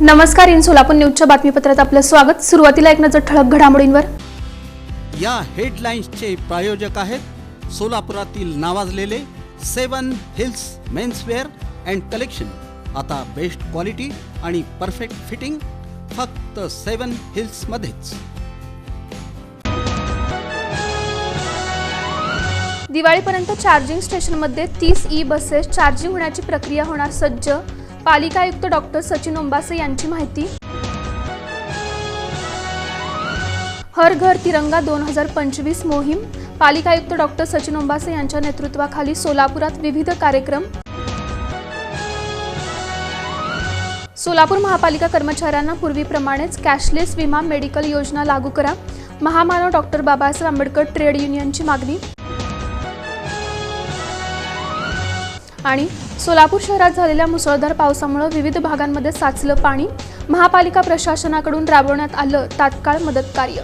नमस्कार, इन सोलापूर न्यूजच्या बातमीपत्रात आपलं स्वागत। सुरुवातीला एक नजर ठळक घडामोडींवर। या हेडलाईन्सचे प्रायोजक आहेत सोलापुरातील नावाजलेले 7 हिल्स मेन्सवेअर अँड कलेक्शन। आता बेस्ट क्वालिटी आणि परफेक्ट फिटिंग फक्त 7 हिल्स मध्येच। दिवाळीपर्यंत चार्जिंग स्टेशनमध्ये 30 ई बसेस चार्जिंग होण्याची प्रक्रिया होणार सज्ज। पालिका आयुक्त डॉक्टर सचिन ओंबासे यांची माहिती। हर घर तिरंगा 2025 मोहीम। पालिका आयुक्त डॉक्टर सचिन ओंबासे यांच्या नेतृत्वाखाली सोलापुरात विविध कार्यक्रम। सोलापूर महापालिका कर्मचाऱ्यांना पूर्वीप्रमाणेच कॅशलेस विमा मेडिकल योजना लागू करा। महामानव डॉक्टर बाबासाहेब आंबेडकर ट्रेड युनियनची मागणी। आणि सोलापूर शहरात झालेल्या मुसळधार पावसामुळे विविध भागांमध्ये साचलं पाणी। महापालिका प्रशासनाकडून राबवण्यात आलं तात्काळ मदत कार्य।